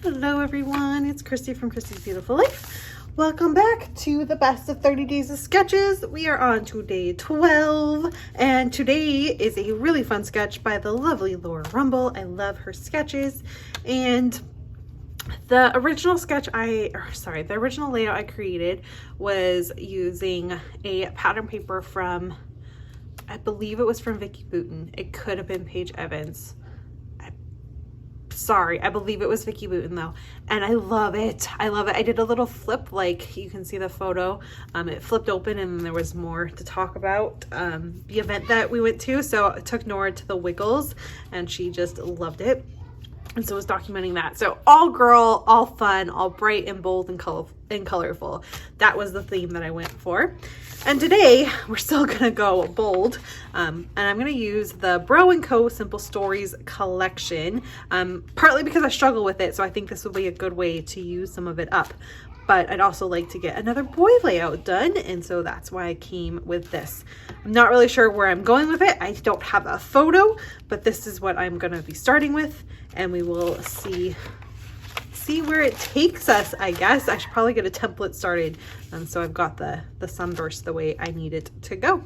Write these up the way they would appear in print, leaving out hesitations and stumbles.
Hello everyone, it's Christy from Christy's Beautiful Life. Welcome back to the best of 30 days of sketches. We are on to day 12 and today is a really fun sketch by the lovely Laura Rumble. I love her sketches, and the original the original layout I created was using a pattern paper from, I believe it was from Vicki Boutin. It could have been Paige Evans. I believe it was Vicki Boutin though, and I love it. I did a little flip, like you can see the photo. It flipped open and there was more to talk about the event that we went to. So I took Nora to the Wiggles and she just loved it, and so was documenting that. So all girl, all fun, all bright and bold and colorful. That was the theme that I went for. And today we're still gonna go bold, and I'm gonna use the Bro & Co. Simple Stories collection, partly because I struggle with it, so I think this will be a good way to use some of it up. But I'd also like to get another boy layout done, and so that's why I came with this. I'm not really sure where I'm going with it. I don't have a photo, but this is what I'm gonna be starting with, and we will see where it takes us, I guess. I should probably get a template started, so I've got the sunburst the way I need it to go.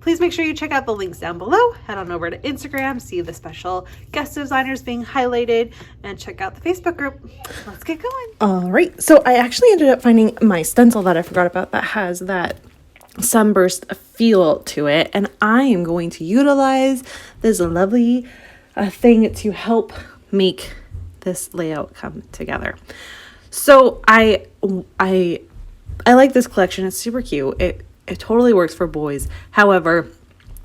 Please make sure you check out the links down below. Head on over to Instagram, see the special guest designers being highlighted, and check out the Facebook group. Let's get going. All right, so I actually ended up finding my stencil that I forgot about that has that sunburst feel to it, and I am going to utilize this lovely thing to help make this layout come together. So I like this collection. It's super cute. It totally works for boys. However,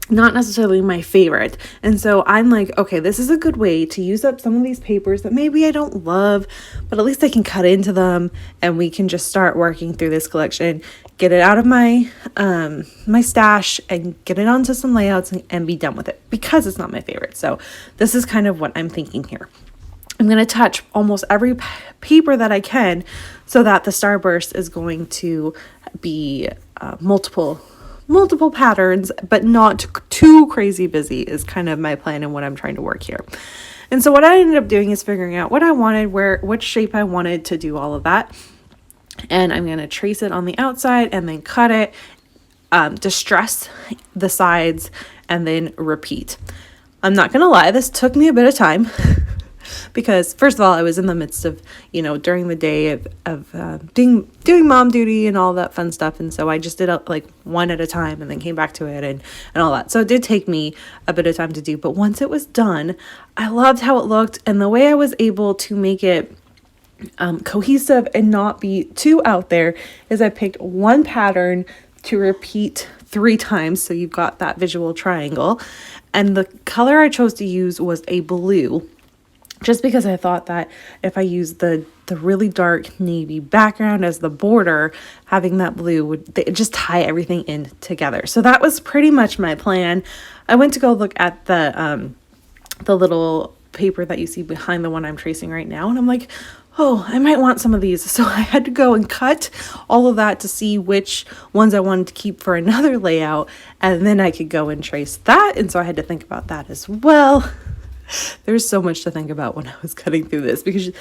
not necessarily my favorite. And so I'm like, okay, this is a good way to use up some of these papers that maybe I don't love, but at least I can cut into them and we can just start working through this collection, get it out of my my stash and get it onto some layouts and be done with it, because it's not my favorite. So this is kind of what I'm thinking here. I'm going to touch almost every paper that I can so that the starburst is going to be multiple patterns, but not too crazy busy is kind of my plan and what I'm trying to work here. And so what I ended up doing is figuring out what I wanted, what shape I wanted to do all of that. And I'm going to trace it on the outside and then cut it, distress the sides, and then repeat. I'm not going to lie, this took me a bit of time. Because first of all, I was in the midst of, during the day of doing mom duty and all that fun stuff. And so I just did like one at a time and then came back to it and all that. So it did take me a bit of time to do. But once it was done, I loved how it looked. And the way I was able to make it cohesive and not be too out there is I picked one pattern to repeat 3 times. So you've got that visual triangle. And the color I chose to use was a blue, just because I thought that if I used the really dark navy background as the border, having that blue would just tie everything in together. So that was pretty much my plan. I went to go look at the little paper that you see behind the one I'm tracing right now, and I'm like, oh, I might want some of these. So I had to go and cut all of that to see which ones I wanted to keep for another layout, and then I could go and trace that. And so I had to think about that as well. There's so much to think about when I was cutting through this, because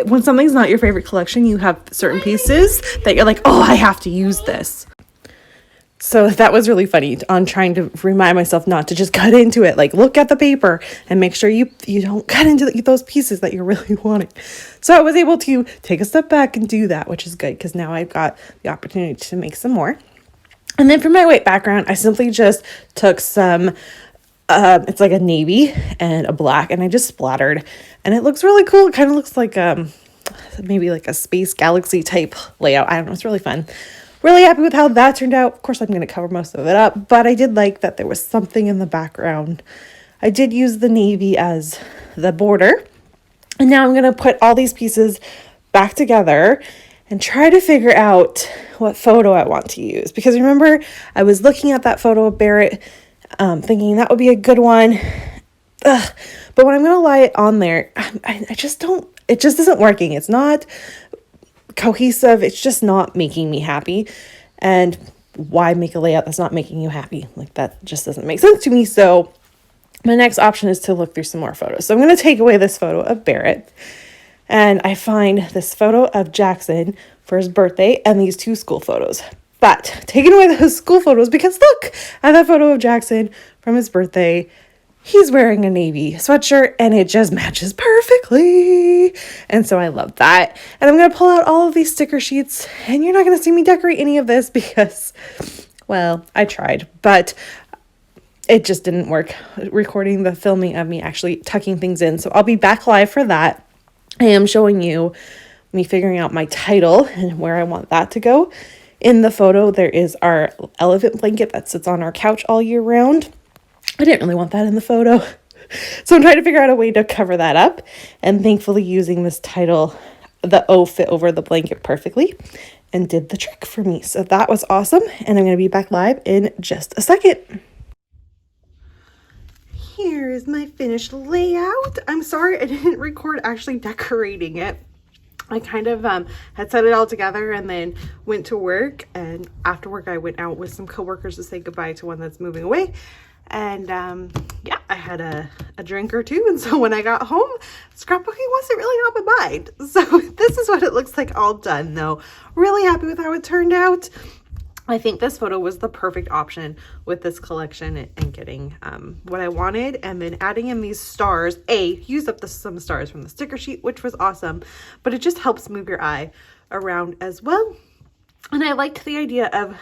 when something's not your favorite collection, you have certain pieces that you're like, oh, I have to use this. So that was really funny on trying to remind myself not to just cut into it. Like, look at the paper and make sure you don't cut into those pieces that you're really wanting. So I was able to take a step back and do that, which is good because now I've got the opportunity to make some more. And then for my white background, I simply just took some it's like a navy and a black, and I just splattered, and it looks really cool. It kind of looks like maybe like a space galaxy type layout. I don't know. It's really fun. Really happy with how that turned out. Of course, I'm going to cover most of it up, but I did like that there was something in the background. I did use the navy as the border, and now I'm going to put all these pieces back together and try to figure out what photo I want to use. Because remember, I was looking at that photo of Barrett, thinking that would be a good one. But when I'm going to lie it on there, I just don't, it just isn't working. It's not cohesive. It's just not making me happy. And why make a layout that's not making you happy? Like, that just doesn't make sense to me. So my next option is to look through some more photos. So I'm going to take away this photo of Barrett. and I find this photo of Jackson for his birthday and these 2 school photos. But taking away those school photos, because look at that photo of Jackson from his birthday. He's wearing a navy sweatshirt and it just matches perfectly. And so I love that. And I'm going to pull out all of these sticker sheets, and you're not going to see me decorate any of this because, well, I tried, but it just didn't work recording the filming of me actually tucking things in. So I'll be back live for that. I am showing you me figuring out my title and where I want that to go. In the photo, there is our elephant blanket that sits on our couch all year round. I didn't really want that in the photo. So I'm trying to figure out a way to cover that up. And thankfully using this title, the O fit over the blanket perfectly and did the trick for me. So that was awesome. And I'm going to be back live in just a second. Here is my finished layout. I'm sorry I didn't record actually decorating it. I kind of had set it all together and then went to work. And after work, I went out with some coworkers to say goodbye to one that's moving away. And yeah, I had a drink or two. And so when I got home, scrapbooking wasn't really on my mind. So this is what it looks like all done though. Really happy with how it turned out. I think this photo was the perfect option with this collection and getting what I wanted. And then adding in these stars, used up some stars from the sticker sheet, which was awesome. But it just helps move your eye around as well. And I liked the idea of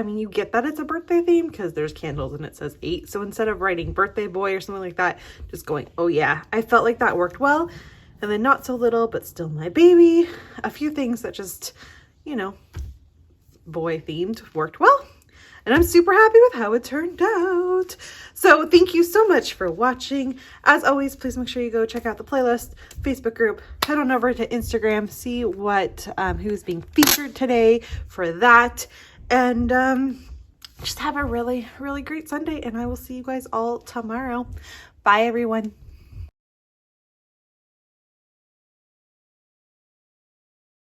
you get that it's a birthday theme because there's candles and it says 8. So instead of writing birthday boy or something like that, just going, oh yeah, I felt like that worked well. And then not so little, but still my baby. A few things that just, boy themed worked well. And I'm super happy with how it turned out. So thank you so much for watching. As always, please make sure you go check out the playlist, Facebook group, head on over to Instagram, see what who's being featured today for that. And just have a really, really great Sunday. And I will see you guys all tomorrow. Bye, everyone.